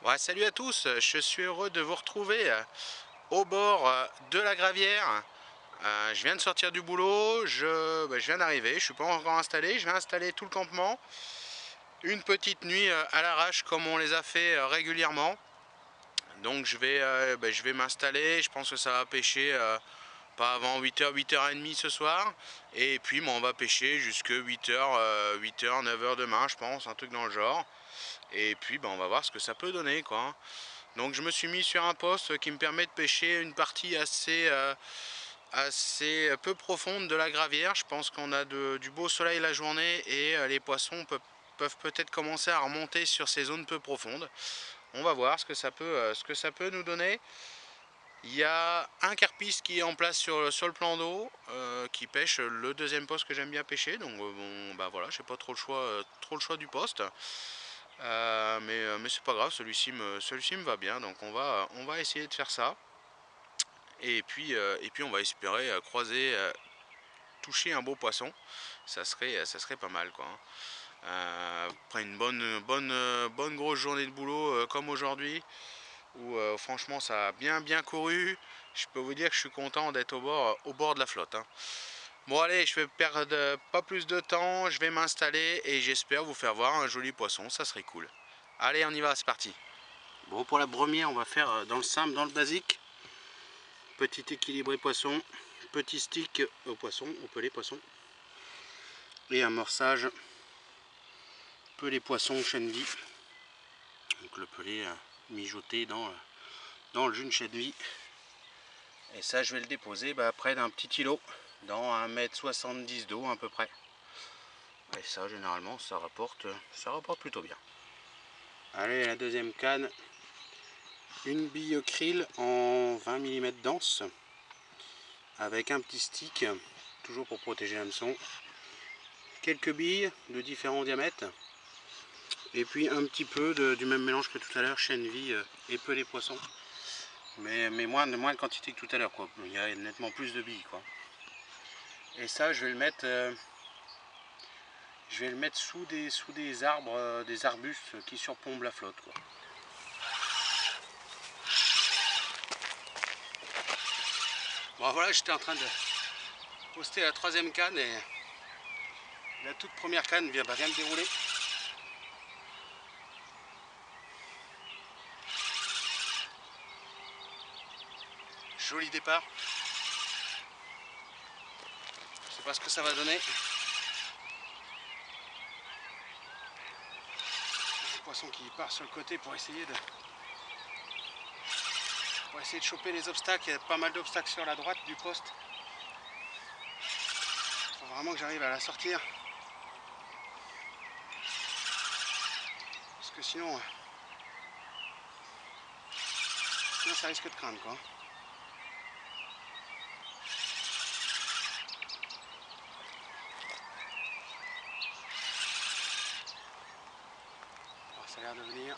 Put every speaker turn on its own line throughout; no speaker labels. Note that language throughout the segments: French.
Ouais, salut à tous, je suis heureux de vous retrouver au bord de la Gravière. Je viens de sortir du boulot, je viens d'arriver, je suis pas encore installé, je vais installer tout le campement. Une petite nuit à l'arrache comme on les a fait régulièrement. Donc je vais m'installer, je pense que ça va pêcher pas avant 8h, 8h30 ce soir. Et puis on va pêcher jusque 8h, 8h, 9h demain je pense, un truc dans le genre. Et puis on va voir ce que ça peut donner quoi. Donc je me suis mis sur un poste qui me permet de pêcher une partie assez peu profonde de la Gravière. Je pense qu'on a du beau soleil la journée et les poissons peuvent peut-être commencer à remonter sur ces zones peu profondes. On va voir ce que ça peut nous donner. Il y a un carpiste qui est en place sur le plan d'eau qui pêche le deuxième poste que j'aime bien pêcher. Donc bon bah voilà, j'ai pas trop le choix du poste. Mais c'est pas grave, celui-ci me va bien, donc on va essayer de faire ça. Et puis on va espérer croiser, toucher un beau poisson. Ça serait pas mal quoi, hein. Après une bonne grosse journée de boulot comme aujourd'hui, où franchement ça a bien couru, je peux vous dire que je suis content d'être au bord de la flotte, hein. Bon allez, je vais perdre pas plus de temps, je vais m'installer et j'espère vous faire voir un joli poisson, ça serait cool. Allez, on y va, c'est parti. Bon, pour la première, on va faire dans le simple, dans le basique. Petit équilibré poisson, petit stick au poisson, au pelé poisson. Et amorçage pelé poisson chaîne vie. Donc le pelé mijoté dans le jus de chaîne vie. Et ça, je vais le déposer près d'un petit îlot, dans 1,70 m d'eau à peu près. Et ça, généralement, ça rapporte plutôt bien. Allez, la deuxième canne. Une bille krill en 20 mm dense, avec un petit stick, toujours pour protéger l'hameçon. Quelques billes de différents diamètres. Et puis un petit peu du même mélange que tout à l'heure, chaîne vie et pelé poisson. Mais moins de quantité que tout à l'heure, quoi. Il y a nettement plus de billes, quoi. Et ça, je vais le mettre sous des arbres, des arbustes qui surplombent la flotte, quoi. Bon voilà, j'étais en train de poster la troisième canne et la toute première canne vient de dérouler. Joli départ. Je sais pas ce que ça va donner. Le poisson qui part sur le côté pour essayer de choper les obstacles. Il y a pas mal d'obstacles sur la droite du poste. Il faut vraiment que j'arrive à la sortir. Parce que sinon ça risque de craindre, quoi. Alors, ça a l'air de venir.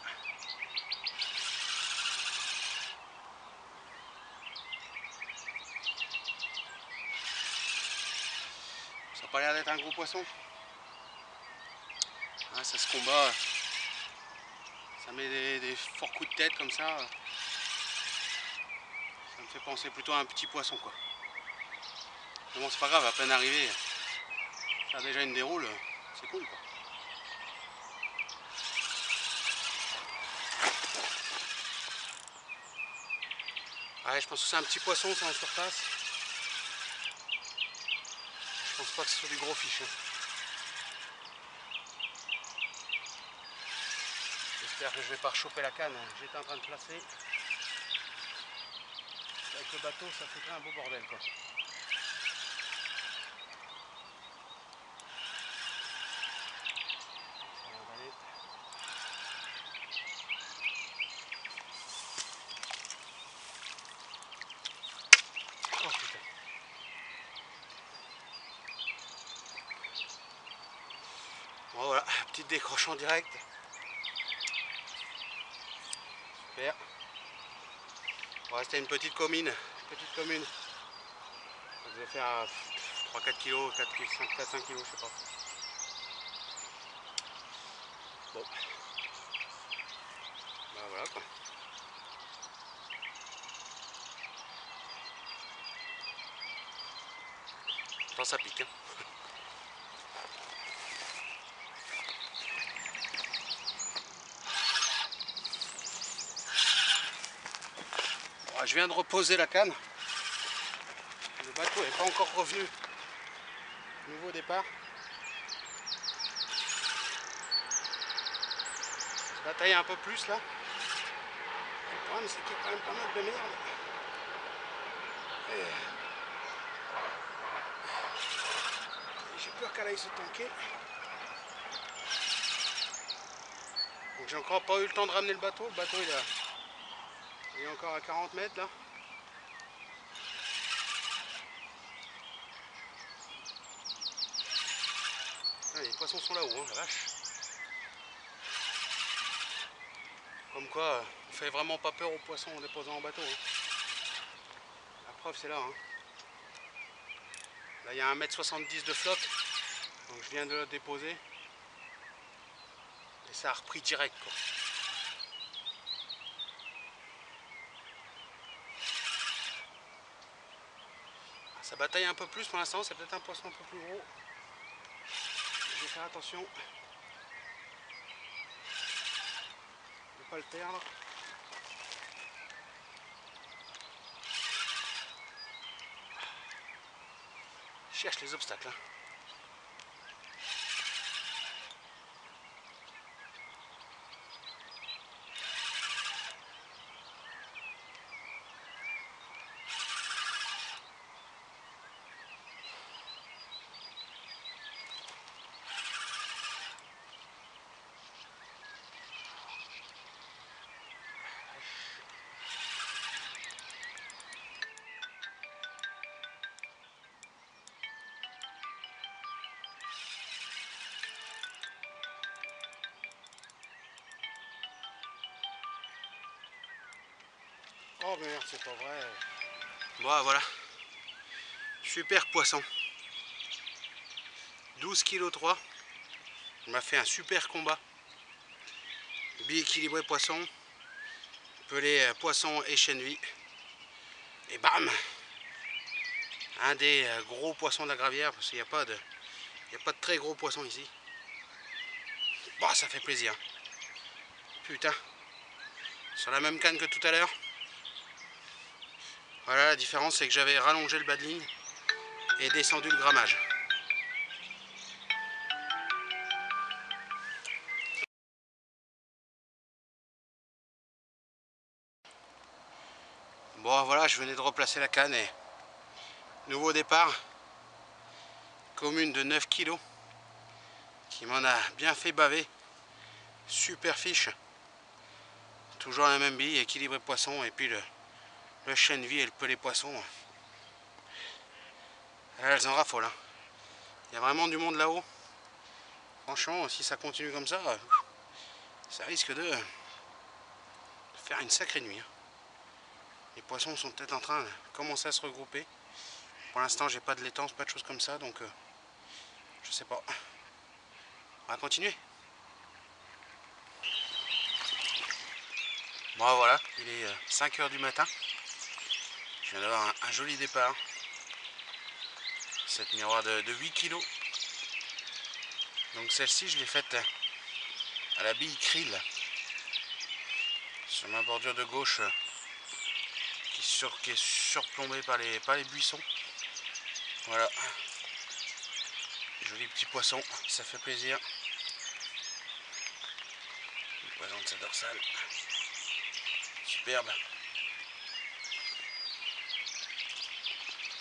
Ça n'a pas l'air d'être un gros poisson. Ah, ça se combat. Ça met des forts coups de tête comme ça. Ça me fait penser plutôt à un petit poisson, quoi. Mais bon, c'est pas grave, à peine arrivé, faire déjà une déroule, c'est cool, quoi. Ouais, je pense que c'est un petit poisson, ça, en surface. Je pense pas que ce soit du gros fiche, hein. J'espère que je vais pas rechoper la canne. J'étais en train de placer. Avec le bateau, ça fait un beau bordel, quoi. Ça va emballer. Oh putain. Bon voilà, petite décroche en direct. Super. Bon, c'était une petite commune. Ça devait faire 3-4 kg, 4-5 kg, je sais pas. Bon.
Voilà quoi. Pourtant ça pique, hein. Bon, je viens de reposer la canne. Le bateau n'est pas encore revenu. Nouveau départ. Je bataille un peu plus là. Le problème c'est qu'il y a quand même pas mal de merde. Et j'ai peur qu'elle aille se tanker. Donc j'ai encore pas eu le temps de ramener le bateau. Le bateau il est encore à 40 mètres là. Ah, les poissons sont là-haut, hein, la vache. Comme quoi, on fait vraiment pas peur aux poissons en les posant en bateau. Hein. La preuve c'est là. Hein. Là il y a 1,70 m de flotte. Donc je viens de le déposer. Et ça a repris direct quoi. Ça bataille un peu plus pour l'instant, c'est peut-être un poisson un peu plus gros. Je vais faire attention de ne pas le perdre. Je cherche les obstacles. Hein. Oh merde, c'est pas vrai. Bon voilà. Super poisson. 12,3 kg. On m'a fait un super combat. Billes équilibré poisson. Pelé poisson et chènevis. Et bam! Un des gros poissons de la gravière, parce qu'il n'y a pas de très gros poissons ici. Bon, ça fait plaisir. Putain. Sur la même canne que tout à l'heure. Voilà, la différence c'est que j'avais rallongé le bas de ligne et descendu le grammage. Bon voilà, je venais de replacer la canne et nouveau départ. Commune de 9 kg qui m'en a bien fait baver. Super fiche. Toujours la même bille, équilibré poisson et puis le chènevis et le pelé poisson. Elles en raffolent. Hein. Il y a vraiment du monde là-haut. Franchement, si ça continue comme ça risque de faire une sacrée nuit. Hein. Les poissons sont peut-être en train de commencer à se regrouper. Pour l'instant, j'ai pas de laitance, pas de choses comme ça, donc je sais pas. On va continuer. Bon voilà, il est 5 h du matin. Je viens d'avoir un joli départ. Cette miroir de 8 kg. Donc celle-ci, je l'ai faite à la bille krill. Sur ma bordure de gauche qui est surplombée par les buissons. Voilà. Joli petit poisson, ça fait plaisir. Je vous présente sa dorsale. Superbe.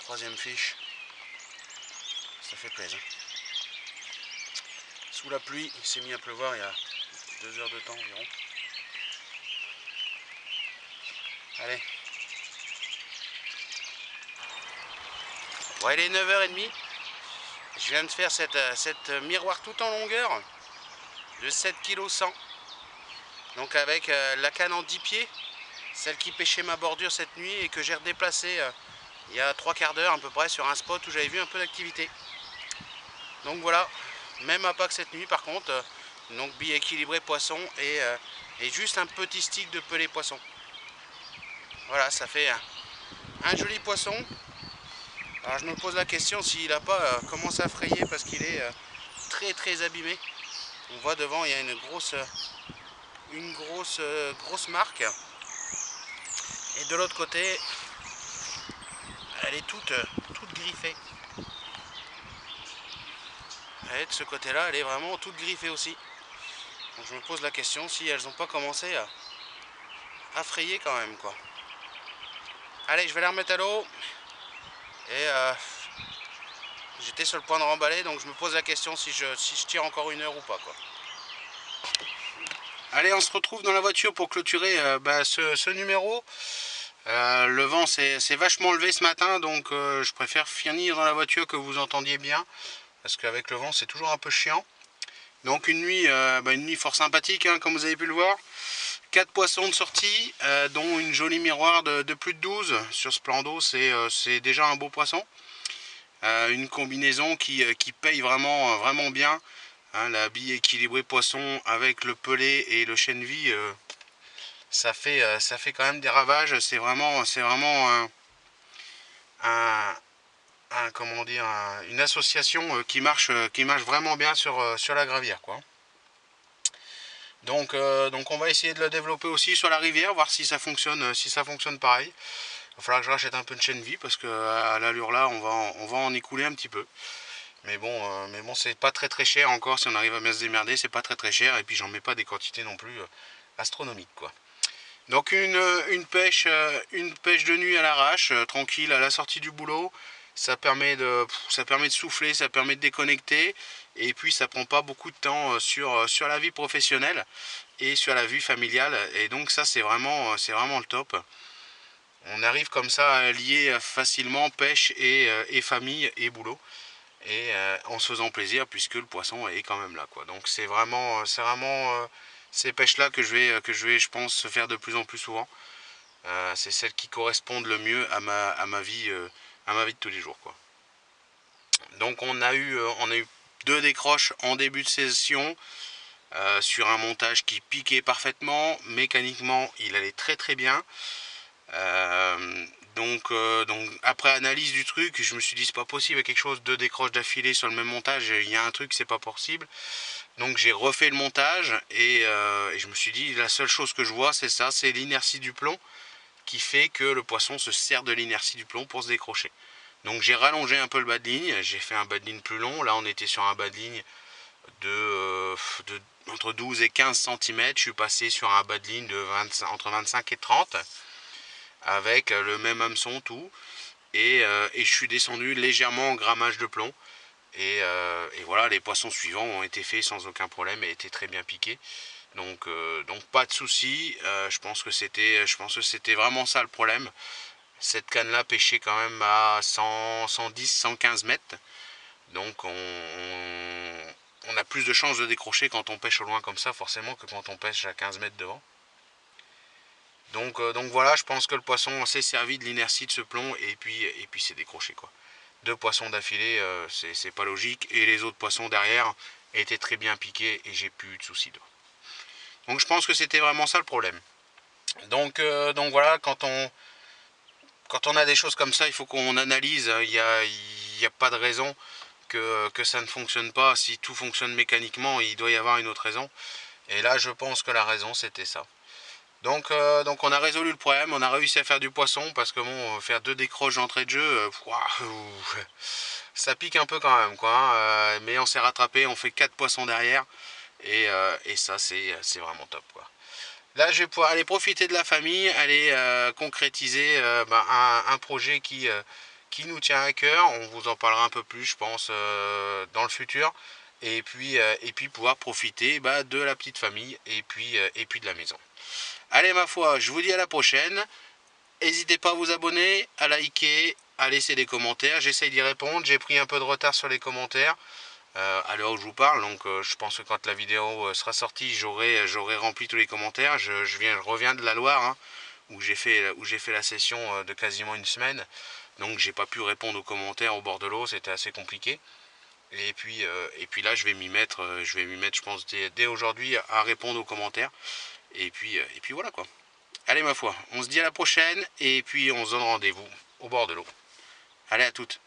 Troisième fiche. Ça fait plaisir. Sous la pluie, il s'est mis à pleuvoir il y a 2 heures de temps environ. Allez. Bon, il est 9 h 30. Je viens de faire cette miroir tout en longueur de 7,1 kg. Donc avec la canne en 10 pieds, celle qui pêchait ma bordure cette nuit et que j'ai redéplacée il y a 3/4 d'heure à peu près sur un spot où j'avais vu un peu d'activité. Donc voilà, même à pas que cette nuit par contre, donc bille équilibré poisson et et juste un petit stick de pelé poisson. Voilà, ça fait un joli poisson. Alors je me pose la question s'il n'a pas commencé à frayer parce qu'il est très abîmé. On voit devant, il y a une grosse marque. Et de l'autre côté, elle est toute griffée. Et de ce côté-là, elle est vraiment toute griffée aussi. Donc je me pose la question si elles n'ont pas commencé à frayer quand même, quoi. Allez, je vais les remettre à l'eau. Et j'étais sur le point de remballer, donc je me pose la question si je tire encore 1 heure ou pas, quoi. Allez, on se retrouve dans la voiture pour clôturer ce numéro. Le vent s'est vachement levé ce matin, donc je préfère finir dans la voiture que vous entendiez bien, parce qu'avec le vent c'est toujours un peu chiant. Donc une nuit fort sympathique, hein, comme vous avez pu le voir. 4 poissons de sortie, dont une jolie miroir de plus de 12 sur ce plan d'eau, c'est déjà un beau poisson. Une combinaison qui paye vraiment bien. Hein, la bille équilibrée poisson avec le pelé et le chènevis, ça fait quand même des ravages. C'est vraiment comment dire, une association qui marche vraiment bien sur la gravière, quoi. Donc on va essayer de la développer aussi sur la rivière, voir si ça fonctionne pareil. Il va falloir que je rachète un peu de chènevis parce que à l'allure là on va en écouler un petit peu. Mais bon c'est pas très cher encore, si on arrive à bien se démerder, c'est pas très cher, et puis j'en mets pas des quantités non plus astronomiques, quoi. Donc une pêche de nuit à l'arrache, tranquille à la sortie du boulot. Ça permet de souffler, ça permet de déconnecter, et puis ça prend pas beaucoup de temps sur la vie professionnelle et sur la vie familiale, et donc ça c'est vraiment le top. On arrive comme ça à lier facilement pêche et famille et boulot, et en se faisant plaisir puisque le poisson est quand même là, quoi. Donc c'est vraiment ces pêches là que je vais je pense faire de plus en plus souvent. C'est celles qui correspondent le mieux à ma vie de tous les jours, quoi. Donc on a eu 2 décroches en début de session sur un montage qui piquait parfaitement. Mécaniquement il allait très bien. Donc après analyse du truc, je me suis dit c'est pas possible, il y a quelque chose, 2 décroches d'affilée sur le même montage, il y a un truc, c'est pas possible. Donc j'ai refait le montage et je me suis dit la seule chose que je vois c'est ça, c'est l'inertie du plomb qui fait que le poisson se sert de l'inertie du plomb pour se décrocher. Donc j'ai rallongé un peu le bas de ligne, j'ai fait un bas de ligne plus long. Là on était sur un bas de ligne entre 12 et 15 cm. Je suis passé sur un bas de ligne entre 25 et 30 avec le même hameçon, tout. Et je suis descendu légèrement en grammage de plomb. Et voilà, les poissons suivants ont été faits sans aucun problème et étaient très bien piqués. Donc pas de souci. Je pense que c'était vraiment ça le problème. Cette canne là pêchait quand même à 110, 115 mètres. Donc on a plus de chances de décrocher quand on pêche au loin comme ça, forcément, que quand on pêche à 15 mètres devant. Donc voilà, je pense que le poisson s'est servi de l'inertie de ce plomb et puis c'est décroché, quoi. 2 poissons d'affilée, c'est pas logique, et les autres poissons derrière étaient très bien piqués et j'ai plus eu de soucis d'eau. Donc je pense que c'était vraiment ça le problème. Donc voilà, quand on a des choses comme ça, il faut qu'on analyse. Il n'y a pas de raison que ça ne fonctionne pas. Si tout fonctionne mécaniquement, il doit y avoir une autre raison. Et là, je pense que la raison, c'était ça. Donc on a résolu le problème, on a réussi à faire du poisson, parce que bon, faire 2 décroches d'entrée de jeu, ça pique un peu quand même, quoi, hein. Mais on s'est rattrapé, on fait 4 poissons derrière, et ça c'est vraiment top, quoi. Là je vais pouvoir aller profiter de la famille, aller concrétiser un projet qui nous tient à cœur. On vous en parlera un peu plus, je pense, dans le futur. Et puis pouvoir profiter de la petite famille et puis de la maison. Allez, ma foi, je vous dis à la prochaine. N'hésitez pas à vous abonner, à liker, à laisser des commentaires. J'essaye d'y répondre. J'ai pris un peu de retard sur les commentaires à l'heure où je vous parle. Donc je pense que quand la vidéo sera sortie, j'aurai rempli tous les commentaires. Je reviens de la Loire, hein, où j'ai fait la session de quasiment une semaine. Donc j'ai pas pu répondre aux commentaires au bord de l'eau. C'était assez compliqué. Et puis là, je vais m'y mettre, je pense, dès aujourd'hui à répondre aux commentaires. Et puis voilà quoi. Allez ma foi, on se dit à la prochaine et puis on se donne rendez-vous au bord de l'eau. Allez à toutes.